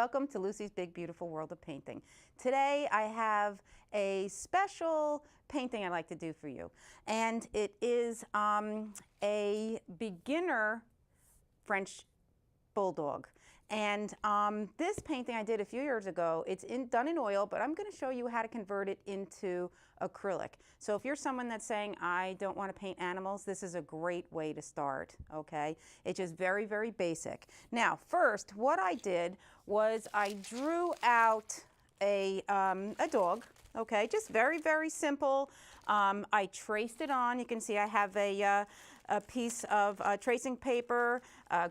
welcome to Lucy's Big Beautiful World of Painting. Today I have a special painting I'd like to do for you, and it is a beginner French Bulldog. And this painting I did a few years ago. It's done in oil, but I'm going to show you how to convert it into acrylic. So if you're someone that's saying, I don't want to paint animals, this is a great way to start, okay? It's just very, very basic. Now, first, what I did was I drew out a dog, okay? Just very, very simple. I traced it on. You can see I have a piece of tracing paper,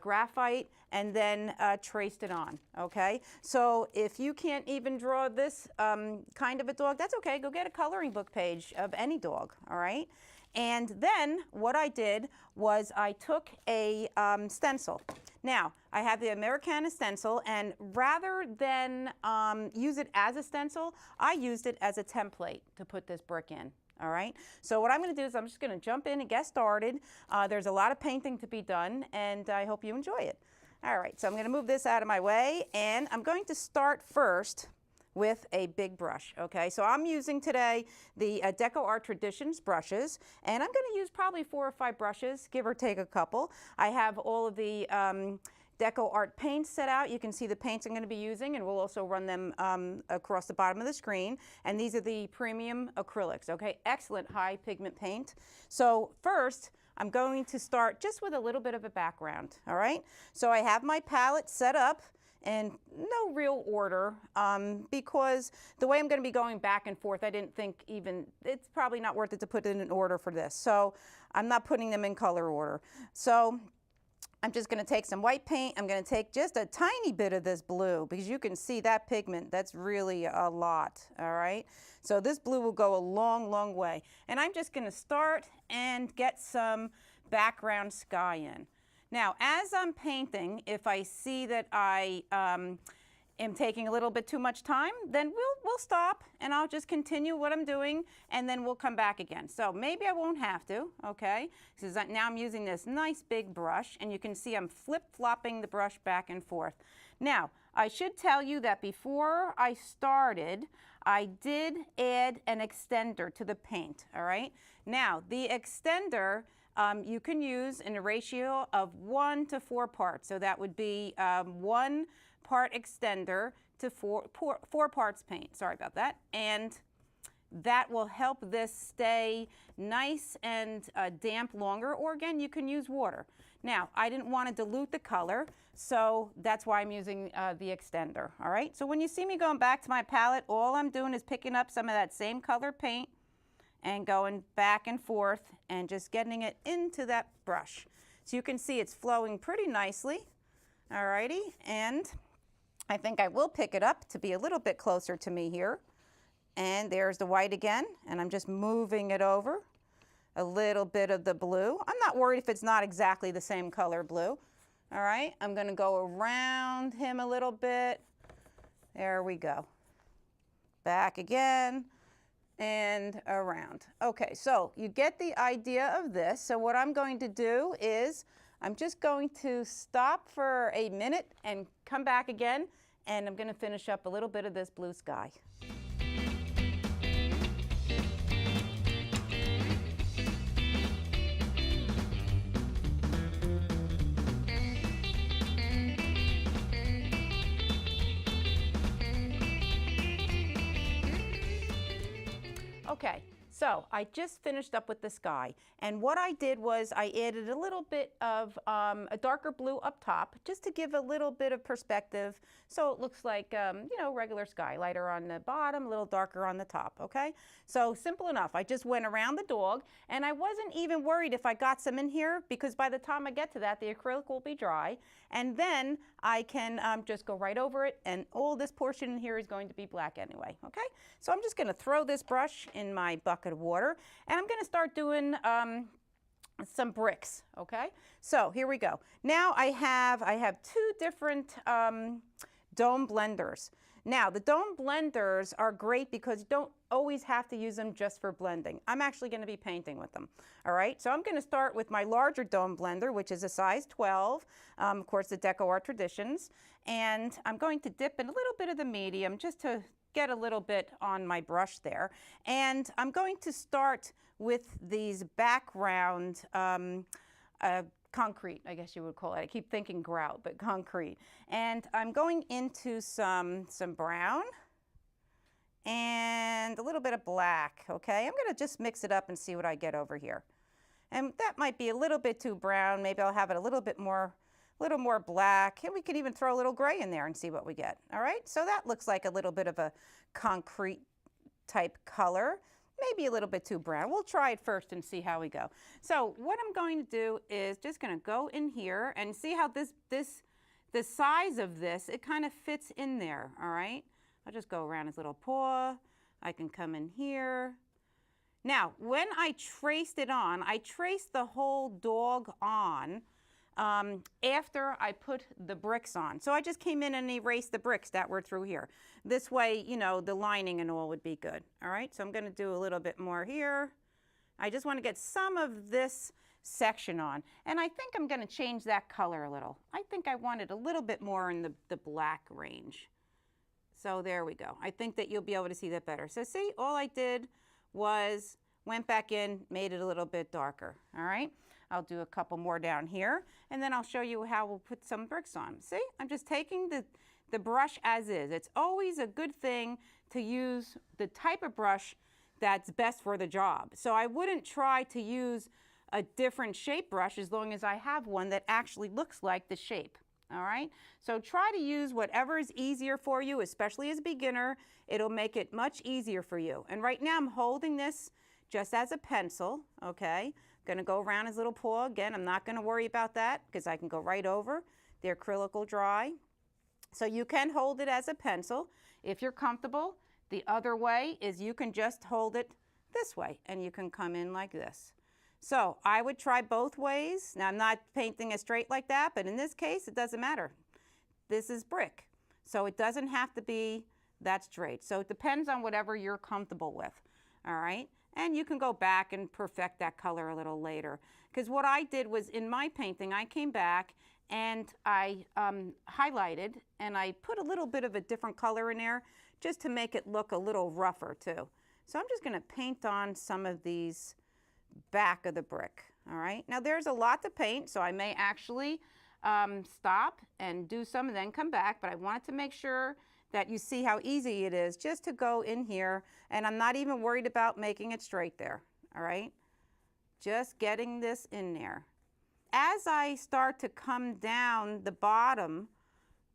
graphite, and then traced it on, okay? So if you can't even draw this kind of a dog, that's okay. Go get a coloring book page of any dog, all right? And then what I did was I took a stencil. Now, I have the Americana stencil, and rather than use it as a stencil, I used it as a template to put this brick in. All right, so what I'm going to do is I'm just going to jump in and get started. There's a lot of painting to be done, and I hope you enjoy it. All right, so I'm going to move this out of my way, and I'm going to start first with a big brush, okay? So I'm using today the Deco Art Traditions brushes, and I'm going to use probably 4 or 5 brushes, give or take a couple. I have all of the Deco Art paints set out. You can see the paints I'm going to be using, and we'll also run them across the bottom of the screen. And these are the premium acrylics, okay? Excellent high pigment paint. So first, I'm going to start just with a little bit of a background, all right? So I have my palette set up in no real order because the way I'm going to be going back and forth, I didn't think even, it's probably not worth it to put it in order for this. So I'm not putting them in color order. So I'm just going to take some white paint. I'm going to take just a tiny bit of this blue because you can see that pigment, that's really a lot, all right? So this blue will go a long, long way. And I'm just going to start and get some background sky in. Now, as I'm painting, if I see that I am taking a little bit too much time, then we'll stop and I'll just continue what I'm doing and then we'll come back again. So maybe I won't have to, okay? Because now I'm using this nice big brush and you can see I'm flip-flopping the brush back and forth. Now, I should tell you that before I started, I did add an extender to the paint, all right? Now, the extender you can use in a ratio of 1 to 4 parts. So that would be 1 part extender to 4 parts paint. Sorry about that. And that will help this stay nice and damp longer, or again, you can use water. Now, I didn't want to dilute the color, so that's why I'm using the extender, all right? So when you see me going back to my palette, all I'm doing is picking up some of that same color paint and going back and forth and just getting it into that brush. So you can see it's flowing pretty nicely, all righty? And I think I will pick it up to be a little bit closer to me here. And there's the white again, and I'm just moving it over. A little bit of the blue. I'm not worried if it's not exactly the same color blue. All right, I'm gonna go around him a little bit. There we go. Back again and around. Okay, so you get the idea of this. So what I'm going to do is I'm just going to stop for a minute and come back again, and I'm going to finish up a little bit of this blue sky. Okay, so I just finished up with the sky, and what I did was I added a little bit of a darker blue up top just to give a little bit of perspective, so it looks like you know, regular sky, lighter on the bottom, a little darker on the top, okay? So simple enough. I just went around the dog, and I wasn't even worried if I got some in here because by the time I get to that, the acrylic will be dry, and then I can just go right over it, and all this portion in here is going to be black anyway, okay? So I'm just going to throw this brush in my bucket of water, and I'm going to start doing some bricks, okay? So here we go. Now I have 2 different dome blenders. Now, the dome blenders are great because you don't always have to use them just for blending. I'm actually going to be painting with them. All right, so I'm going to start with my larger dome blender, which is a size 12, of course, the Deco Art Traditions. And I'm going to dip in a little bit of the medium just to get a little bit on my brush there. And I'm going to start with these background concrete, I guess you would call it. I keep thinking grout, but concrete. And I'm going into some brown and a little bit of black, okay? I'm gonna just mix it up and see what I get over here. And that might be a little bit too brown. Maybe I'll have it a little more black. And we could even throw a little gray in there and see what we get, all right? So that looks like a little bit of a concrete type color. Maybe a little bit too brown. We'll try it first and see how we go. So what I'm going to do is just going to go in here and see how the size of this, it kind of fits in there, all right? I'll just go around his little paw. I can come in here. Now, when I traced it on, I traced the whole dog on after I put the bricks on. So I just came in and erased the bricks that were through here. This way, you know, the lining and all would be good. All right, so I'm going to do a little bit more here. I just want to get some of this section on. And I think I'm going to change that color a little. I think I want it a little bit more in the black range. So there we go. I think that you'll be able to see that better. So see, all I did was went back in, made it a little bit darker. All right. I'll do a couple more down here, and then I'll show you how we'll put some bricks on. See, I'm just taking the brush as is. It's always a good thing to use the type of brush that's best for the job. So I wouldn't try to use a different shape brush as long as I have one that actually looks like the shape. All right, so try to use whatever is easier for you, especially as a beginner. It'll make it much easier for you. And right now I'm holding this just as a pencil, okay? Going to go around his little paw. Again, I'm not going to worry about that because I can go right over. The acrylic will dry. So you can hold it as a pencil if you're comfortable. The other way is you can just hold it this way and you can come in like this. So I would try both ways. Now I'm not painting it straight like that, but in this case it doesn't matter. This is brick, so it doesn't have to be that straight. So it depends on whatever you're comfortable with, all right? And you can go back and perfect that color a little later. Because what I did was in my painting, I came back and I highlighted and I put a little bit of a different color in there just to make it look a little rougher too. So I'm just going to paint on some of these back of the brick. All right. Now there's a lot to paint, so I may actually stop and do some and then come back, but I wanted to make sure that you see how easy it is just to go in here, and I'm not even worried about making it straight there, all right? Just getting this in there. As I start to come down the bottom,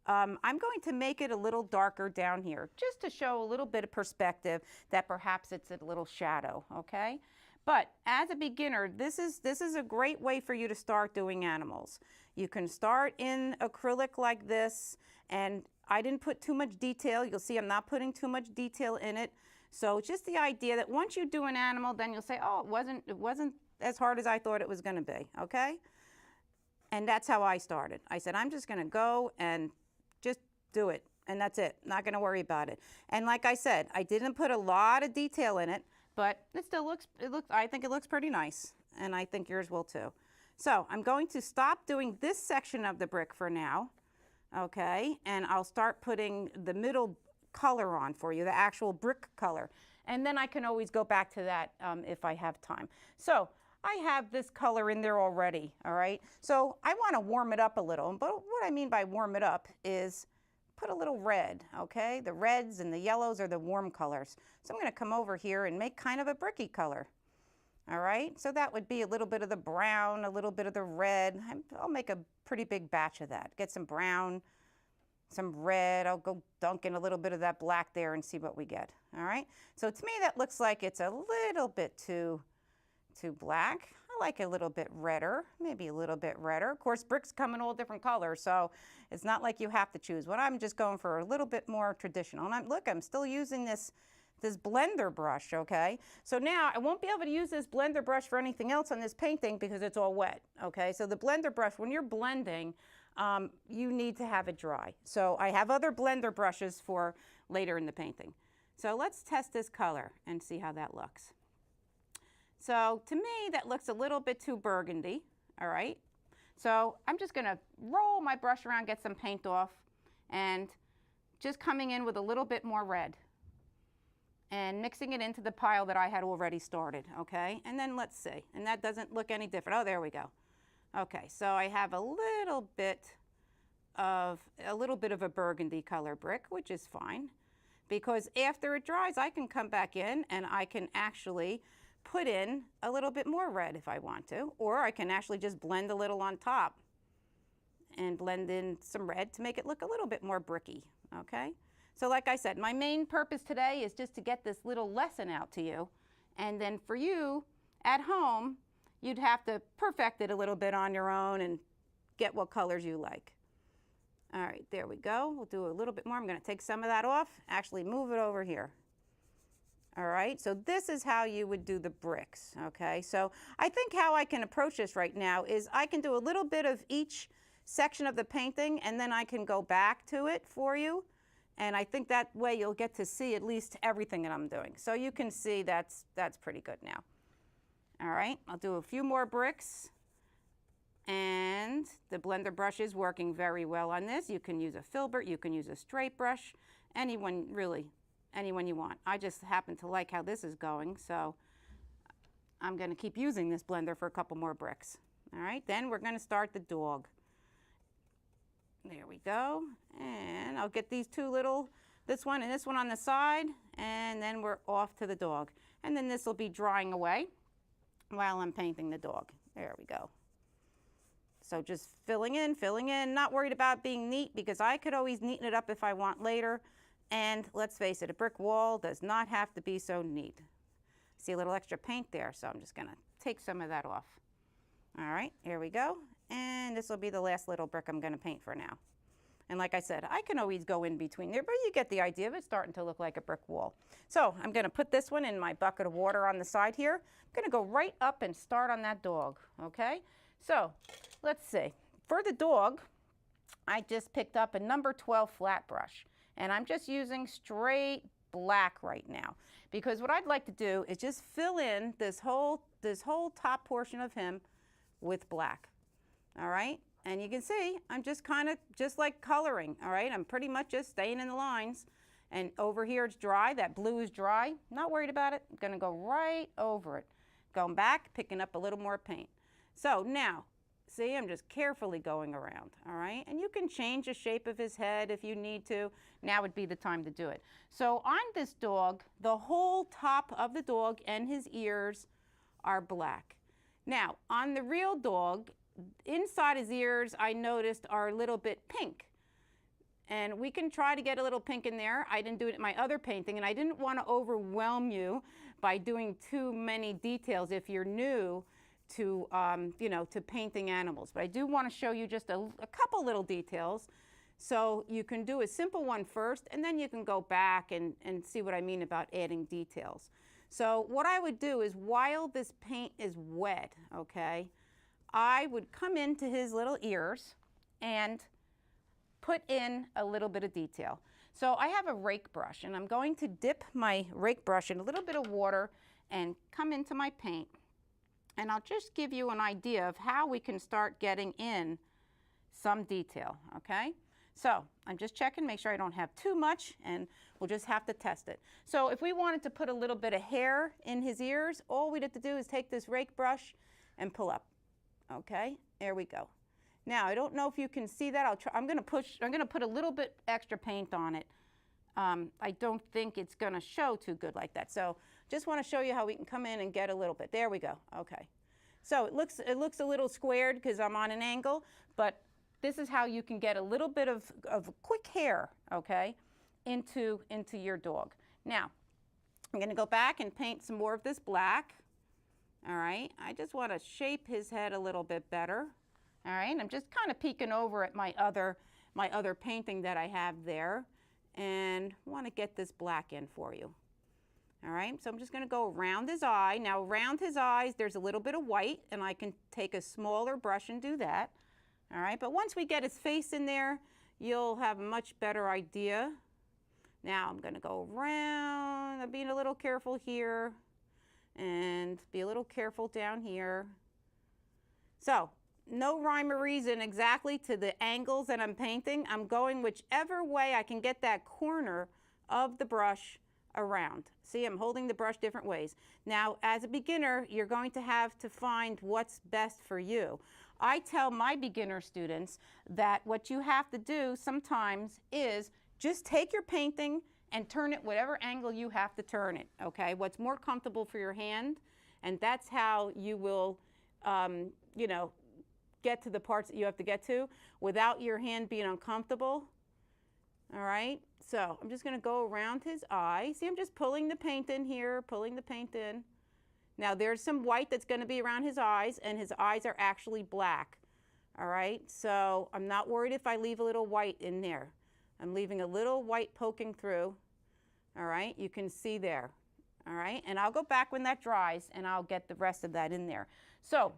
I'm going to make it a little darker down here, just to show a little bit of perspective that perhaps it's a little shadow, okay? But as a beginner, this is a great way for you to start doing animals. You can start in acrylic like this, and I didn't put too much detail. You'll see I'm not putting too much detail in it. So just the idea that once you do an animal, then you'll say, oh, it wasn't as hard as I thought it was going to be, okay? And that's how I started. I said, I'm just going to go and just do it, and that's it. Not going to worry about it. And like I said, I didn't put a lot of detail in it, but it still looks, I think it looks pretty nice, and I think yours will too. So I'm going to stop doing this section of the brick for now, okay? And I'll start putting the middle color on for you, the actual brick color. And then I can always go back to that if I have time. So I have this color in there already, all right? So I want to warm it up a little, but what I mean by warm it up is put a little red, okay? The reds and the yellows are the warm colors. So I'm going to come over here and make kind of a bricky color. All right, so that would be a little bit of the brown, a little bit of the red. I'll make a pretty big batch of that. Get some brown, some red. I'll go dunk in a little bit of that black there and see what we get. All right, so to me that looks like it's a little bit too black. I like a little bit redder, maybe a little bit redder. Of course, bricks come in all different colors, so it's not like you have to choose. But I'm just going for a little bit more traditional. And I'm still using this blender brush, okay? So now I won't be able to use this blender brush for anything else on this painting because it's all wet, okay? So the blender brush, when you're blending, you need to have it dry. So I have other blender brushes for later in the painting. So let's test this color and see how that looks. So to me, that looks a little bit too burgundy, all right? So I'm just gonna roll my brush around, get some paint off, and just coming in with a little bit more red and mixing it into the pile that I had already started, okay? And then let's see, and that doesn't look any different. Oh, there we go. Okay, so I have a little bit of a burgundy color brick, which is fine, because after it dries, I can come back in and I can actually put in a little bit more red if I want to, or I can actually just blend a little on top and blend in some red to make it look a little bit more bricky, okay? So like I said, my main purpose today is just to get this little lesson out to you, and then for you at home, you'd have to perfect it a little bit on your own and get what colors you like. All right, there we go. We'll do a little bit more. I'm gonna take some of that off, actually move it over here. All right, so this is how you would do the bricks, okay? So I think how I can approach this right now is I can do a little bit of each section of the painting and then I can go back to it for you. And I think that way you'll get to see at least everything that I'm doing. So you can see that's pretty good now. All right, I'll do a few more bricks. And the blender brush is working very well on this. You can use a filbert, you can use a straight brush, anyone really. Anyone you want. I just happen to like how this is going, so I'm going to keep using this blender for a couple more bricks. All right, then we're going to start the dog. There we go, and I'll get these two little, this one and this one on the side, and then we're off to the dog. And then this will be drying away while I'm painting the dog. There we go. So just filling in, not worried about being neat because I could always neaten it up if I want later. And let's face it, a brick wall does not have to be so neat. See a little extra paint there, so I'm just gonna take some of that off. All right, here we go. And this will be the last little brick I'm gonna paint for now. And like I said, I can always go in between there, but you get the idea of it starting to look like a brick wall. So I'm gonna put this one in my bucket of water on the side here. I'm gonna go right up and start on that dog, okay? So let's see. For the dog, I just picked up a number 12 flat brush. And I'm just using straight black right now because what I'd like to do is just fill in this whole top portion of him with black. All right, and you can see I'm just kind of just like coloring. All right, I'm pretty much just staying in the lines. And over here it's dry, that blue is dry. Not worried about it. I'm gonna go right over it. Going back, picking up a little more paint. So now, see, I'm just carefully going around, all right? And you can change the shape of his head if you need to. Now would be the time to do it. So on this dog, the whole top of the dog and his ears are black. Now, on the real dog, inside his ears, I noticed are a little bit pink. And we can try to get a little pink in there. I didn't do it in my other painting, and I didn't want to overwhelm you by doing too many details if you're new to, to painting animals. But I do want to show you just a couple little details. So you can do a simple one first, and then you can go back and see what I mean about adding details. So what I would do is while this paint is wet, okay, I would come into his little ears and put in a little bit of detail. So I have a rake brush, and I'm going to dip my rake brush in a little bit of water and come into my paint. And I'll just give you an idea of how we can start getting in some detail, okay? So I'm just checking, make sure I don't have too much, and we'll just have to test it. So if we wanted to put a little bit of hair in his ears, all we'd have to do is take this rake brush and pull up, okay? There we go. Now, I don't know if you can see that. I'm gonna put a little bit extra paint on it. I don't think it's gonna show too good like that. So just wanna show you how we can come in and get a little bit. There we go, okay. So it looks a little squared because I'm on an angle, but this is how you can get a little bit of quick hair, okay, into your dog. Now, I'm gonna go back and paint some more of this black. All right, I just wanna shape his head a little bit better. All right, I'm just kind of peeking over at my other painting that I have there and want to get this black in for you. All right, so I'm just going to go around his eye. Now around his eyes there's a little bit of white, and I can take a smaller brush and do that. All right, but once we get his face in there, you'll have a much better idea. Now I'm gonna go around, I'm being a little careful here, and be a little careful down here. So, no rhyme or reason exactly to the angles that I'm painting. I'm going whichever way I can get that corner of the brush around. See, I'm holding the brush different ways. Now, as a beginner, you're going to have to find what's best for you. I tell my beginner students that what you have to do sometimes is just take your painting and turn it whatever angle you have to turn it, okay? What's more comfortable for your hand, and that's how you will, you know, get to the parts that you have to get to without your hand being uncomfortable. All right, so I'm just going to go around his eye. See, I'm just pulling the paint in here, pulling the paint in. Now there's some white that's going to be around his eyes, and his eyes are actually black. All right, so I'm not worried if I leave a little white in there. I'm leaving a little white poking through. All right, you can see there. All right, and I'll go back when that dries and I'll get the rest of that in there. So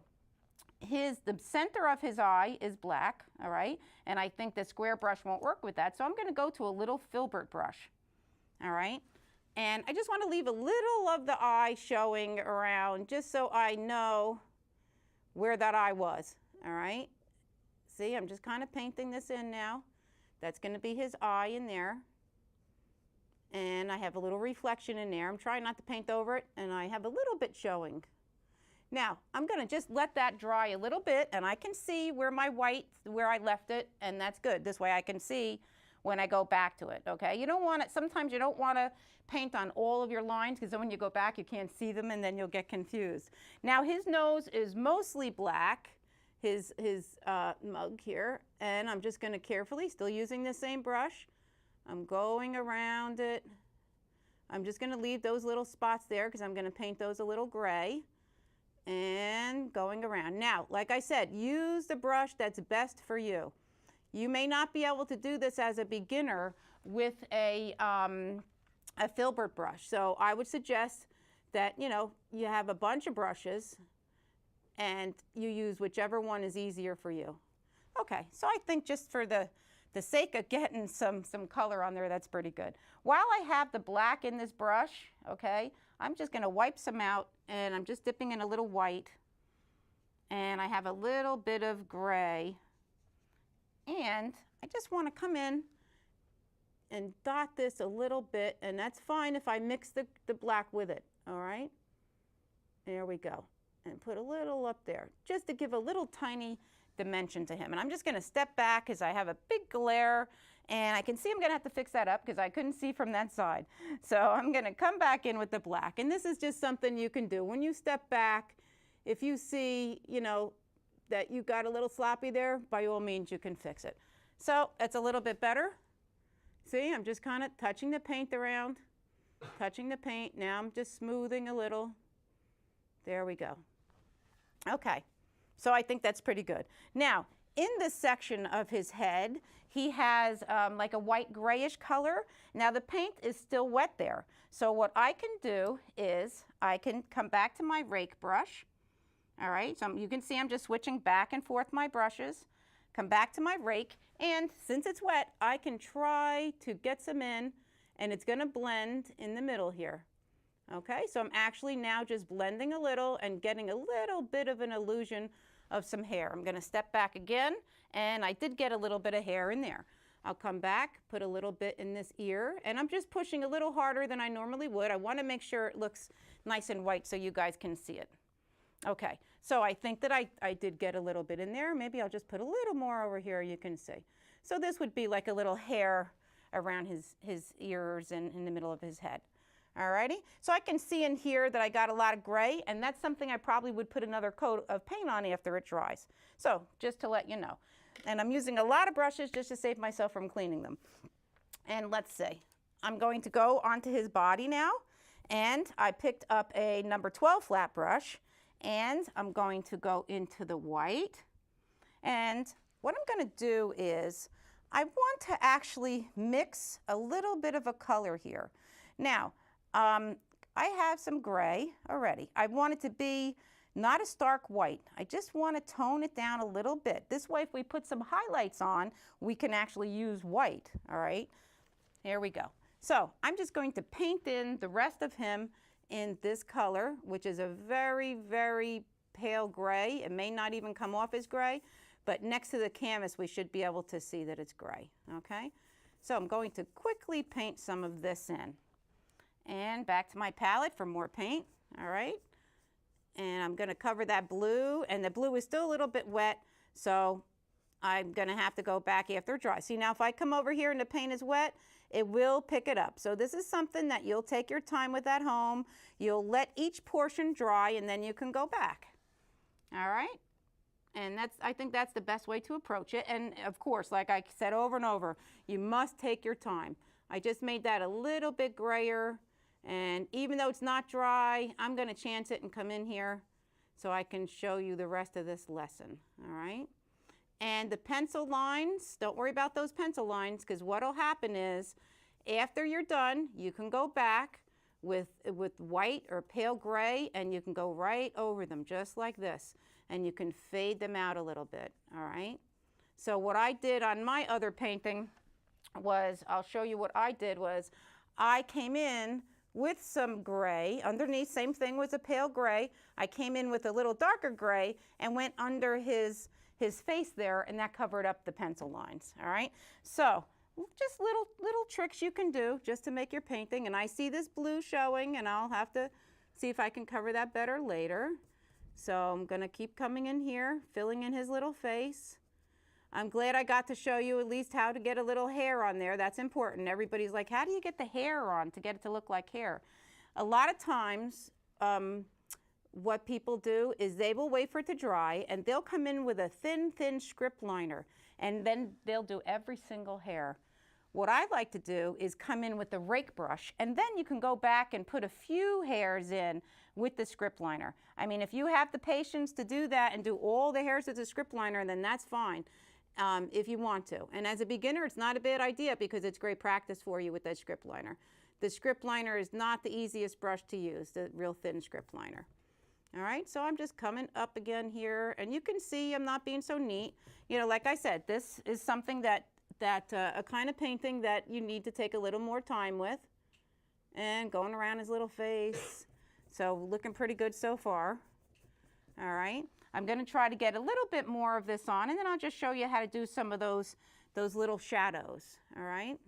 the center of his eye is black, all right, and I think the square brush won't work with that, so I'm going to go to a little filbert brush, all right, and I just want to leave a little of the eye showing around just so I know where that eye was, all right. See, I'm just kind of painting this in now. That's going to be his eye in there, and I have a little reflection in there. I'm trying not to paint over it, and I have a little bit showing. Now, I'm going to just let that dry a little bit, and I can see where my white, where I left it, and that's good. This way I can see when I go back to it, okay? You don't want it, sometimes you don't want to paint on all of your lines, because then when you go back, you can't see them, and then you'll get confused. Now, his nose is mostly black, his mug here, and I'm just going to carefully, still using the same brush, I'm going around it. I'm just going to leave those little spots there, because I'm going to paint those a little gray. And going around. Now, like I said, use the brush that's best for you. You may not be able to do this as a beginner with a filbert brush. So I would suggest that, you know, you have a bunch of brushes and you use whichever one is easier for you. Okay, so I think just for the sake of getting some color on there, that's pretty good. While I have the black in this brush, okay, I'm just going to wipe some out, and I'm just dipping in a little white, and I have a little bit of gray, and I just want to come in and dot this a little bit, and that's fine if I mix the black with it, all right? There we go, and put a little up there, just to give a little tiny dimension to him. And I'm just going to step back because I have a big glare, and I can see I'm going to have to fix that up because I couldn't see from that side. So I'm going to come back in with the black, and this is just something you can do. When you step back, if you see, you know, that you got a little sloppy there, by all means you can fix it. So that's a little bit better. See, I'm just kind of touching the paint around, touching the paint. Now I'm just smoothing a little. There we go. Okay. So I think that's pretty good. Now, in this section of his head, he has like a white grayish color. Now the paint is still wet there. So what I can do is I can come back to my rake brush. All right, so you can see I'm just switching back and forth my brushes. Come back to my rake, and since it's wet, I can try to get some in, and it's going to blend in the middle here. Okay, so I'm actually now just blending a little and getting a little bit of an illusion of some hair. I'm going to step back again, and I did get a little bit of hair in there. I'll come back, put a little bit in this ear, and I'm just pushing a little harder than I normally would. I want to make sure it looks nice and white so you guys can see it. Okay, so I think that I did get a little bit in there. Maybe I'll just put a little more over here, you can see. So this would be like a little hair around his ears and in the middle of his head. Alrighty, so I can see in here that I got a lot of gray, and that's something I probably would put another coat of paint on after it dries. So just to let you know. And I'm using a lot of brushes just to save myself from cleaning them. And let's see, I'm going to go onto his body now, and I picked up a number 12 flat brush, and I'm going to go into the white. And what I'm going to do is I want to actually mix a little bit of a color here. Now, I have some gray already. I want it to be not a stark white. I just want to tone it down a little bit. This way, if we put some highlights on, we can actually use white, all right? Here we go. So I'm just going to paint in the rest of him in this color, which is a very, very pale gray. It may not even come off as gray, but next to the canvas, we should be able to see that it's gray, okay? So I'm going to quickly paint some of this in. And back to my palette for more paint, all right? And I'm gonna cover that blue, and the blue is still a little bit wet, so I'm gonna have to go back after it dries. See, now if I come over here and the paint is wet, it will pick it up. So this is something that you'll take your time with at home. You'll let each portion dry, and then you can go back, all right? And I think that's the best way to approach it. And of course, like I said over and over, you must take your time. I just made that a little bit grayer. And even though it's not dry, I'm going to chance it and come in here so I can show you the rest of this lesson, all right? And the pencil lines, don't worry about those pencil lines, because what will happen is after you're done, you can go back with white or pale gray, and you can go right over them just like this, and you can fade them out a little bit, all right? So what I did on my other painting was, I'll show you what I did was, I came in with some gray underneath, same thing was a pale gray. I came in with a little darker gray and went under his face there, and that covered up the pencil lines, all right? So just little tricks you can do just to make your painting. And I see this blue showing, and I'll have to see if I can cover that better later. So I'm gonna keep coming in here, filling in his little face. I'm glad I got to show you at least how to get a little hair on there. That's important. Everybody's like, how do you get the hair on to get it to look like hair? A lot of times, what people do is they will wait for it to dry, and they'll come in with a thin script liner, and then they'll do every single hair. What I like to do is come in with the rake brush, and then you can go back and put a few hairs in with the script liner. I mean, if you have the patience to do that and do all the hairs with the script liner, then that's fine. If you want to. And as a beginner, it's not a bad idea because it's great practice for you with that script liner. The script liner is not the easiest brush to use, the real thin script liner. All right, so I'm just coming up again here, and you can see I'm not being so neat. You know, like I said, this is something that a kind of painting that you need to take a little more time with. And going around his little face. So looking pretty good so far. All right. I'm going to try to get a little bit more of this on, and then I'll just show you how to do some of those little shadows, all right?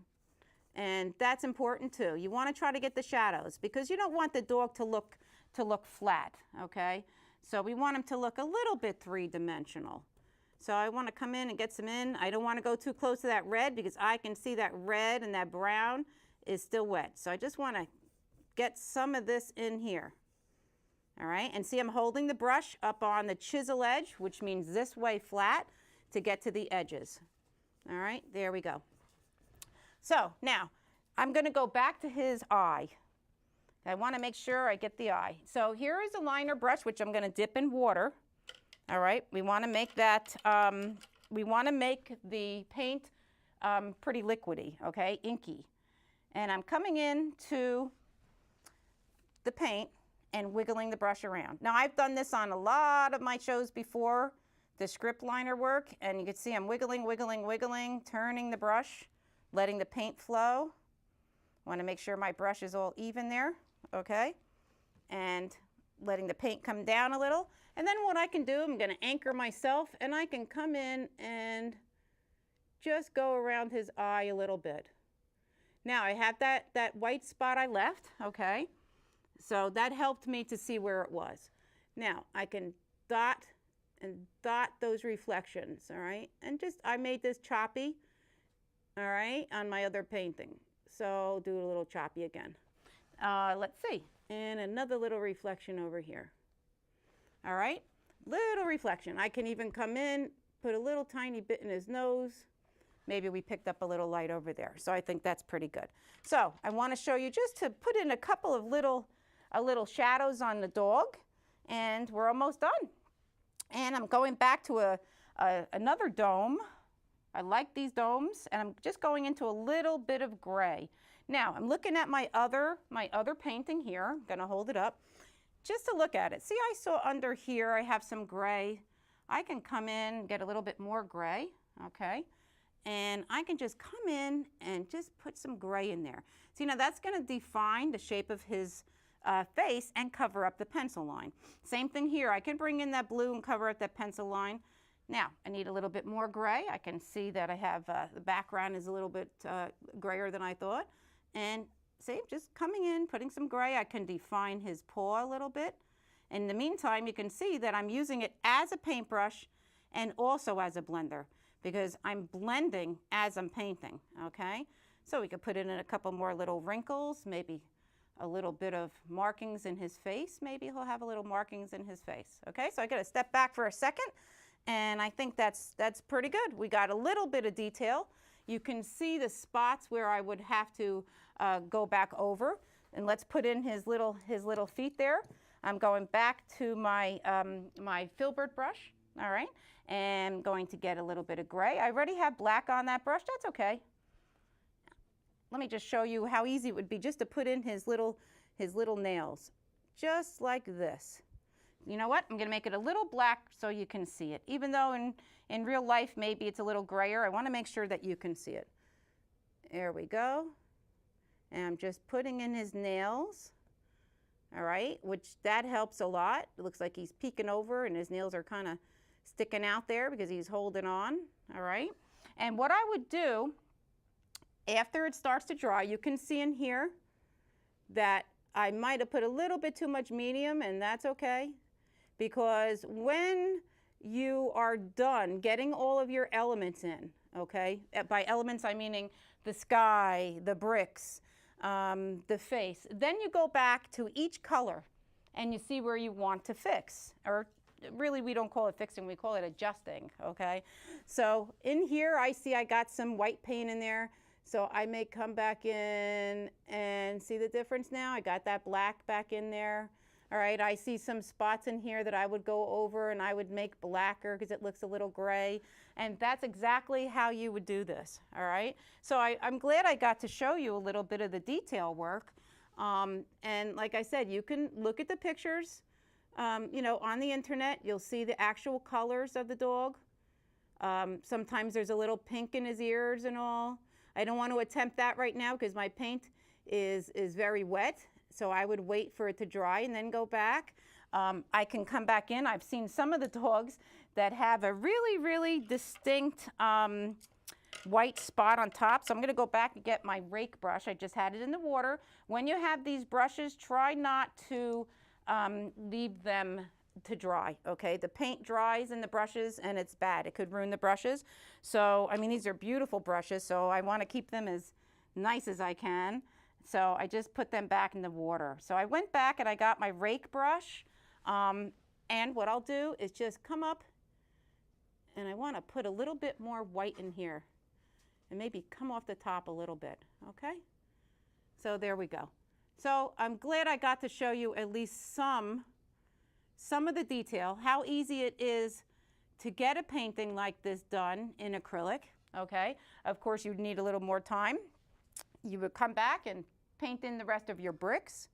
And that's important too. You want to try to get the shadows because you don't want the dog to look flat, okay? So we want him to look a little bit three-dimensional. So I want to come in and get some in. I don't want to go too close to that red because I can see that red and that brown is still wet. So I just want to get some of this in here. All right, and see I'm holding the brush up on the chisel edge, which means this way flat to get to the edges. All right, there we go. So now I'm going to go back to his eye. I want to make sure I get the eye. So here is a liner brush, which I'm going to dip in water. All right, we want to make that, we want to make the paint pretty liquidy, okay, inky. And I'm coming into the paint and wiggling the brush around. Now I've done this on a lot of my shows before, the script liner work, and you can see I'm wiggling, turning the brush, letting the paint flow. Want to make sure my brush is all even there, okay? And letting the paint come down a little. And then what I can do, I'm going to anchor myself, and I can come in and just go around his eye a little bit. Now I have that white spot I left, okay? So that helped me to see where it was. Now I can dot those reflections, all right? And just, I made this choppy, all right, on my other painting. So do a little choppy again. Let's see, and another little reflection over here. All right, little reflection. I can even come in, put a little tiny bit in his nose. Maybe we picked up a little light over there. So I think that's pretty good. So I want to show you just to put in a couple of little shadows on the dog, and we're almost done. And I'm going back to another dome. I like these domes, and I'm just going into a little bit of gray. Now I'm looking at my other painting here. I'm going to hold it up, just to look at it. See, I saw under here I have some gray. I can come in and get a little bit more gray, okay? And I can just come in and just put some gray in there. See, now that's going to define the shape of his face and cover up the pencil line. Same thing here. I can bring in that blue and cover up that pencil line. Now, I need a little bit more gray. I can see that I have the background is a little bit grayer than I thought. And see, just coming in, putting some gray, I can define his paw a little bit. In the meantime, you can see that I'm using it as a paintbrush and also as a blender because I'm blending as I'm painting, okay? So we could put in a couple more little wrinkles, maybe a little bit of markings in his face. Maybe he'll have a little markings in his face, okay? So I gotta step back for a second, and I think that's pretty good. We got a little bit of detail. You can see the spots where I would have to go back over, and let's put in his little feet there. I'm going back to my, my filbert brush, all right? And going to get a little bit of gray. I already have black on that brush, that's okay. Let me just show you how easy it would be just to put in his little nails, just like this. You know what? I'm gonna make it a little black so you can see it. Even though in real life, maybe it's a little grayer, I wanna make sure that you can see it. There we go. And I'm just putting in his nails. All right, which that helps a lot. It looks like he's peeking over and his nails are kind of sticking out there because he's holding on, all right? And what I would do, after it starts to dry, you can see in here that I might have put a little bit too much medium, and that's okay, because when you are done getting all of your elements in, okay? By elements, I'm meaning the sky, the bricks, the face. Then you go back to each color and you see where you want to fix, or really we don't call it fixing, we call it adjusting, okay? So in here I see I got some white paint in there, so I may come back in and see the difference now. I got that black back in there. All right, I see some spots in here that I would go over and I would make blacker because it looks a little gray. And that's exactly how you would do this, all right? So I'm glad I got to show you a little bit of the detail work. And like I said, you can look at the pictures, you know, on the internet. You'll see the actual colors of the dog. Sometimes there's a little pink in his ears and all. I don't want to attempt that right now because my paint is very wet. So I would wait for it to dry and then go back. I can come back in. I've seen some of the dogs that have a really, really distinct white spot on top. So I'm gonna go back and get my rake brush. I just had it in the water. When you have these brushes, try not to leave them to dry, okay? The paint dries in the brushes and it's bad. It could ruin the brushes. So, I mean, these are beautiful brushes, so I wanna keep them as nice as I can. So I just put them back in the water. So I went back and I got my rake brush. And what I'll do is just come up and I want to put a little bit more white in here and maybe come off the top a little bit, okay? So there we go. So I'm glad I got to show you at least some of the detail, how easy it is to get a painting like this done in acrylic, okay? Of course, you'd need a little more time. You would come back and paint in the rest of your bricks,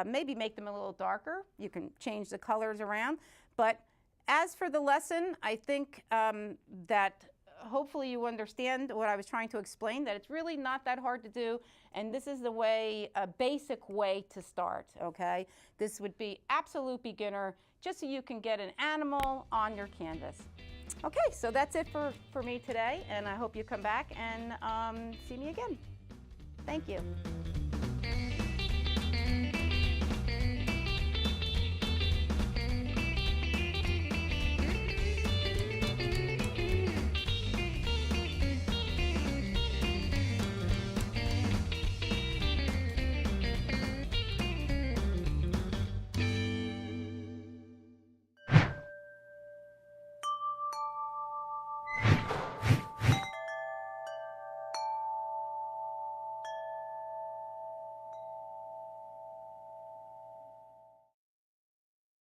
maybe make them a little darker. You can change the colors around. But as for the lesson, I think that hopefully you understand what I was trying to explain, that it's really not that hard to do. And this is the way, a basic way to start, okay? This would be absolute beginner, just so you can get an animal on your canvas. Okay, so that's it for me today. And I hope you come back and see me again. Thank you.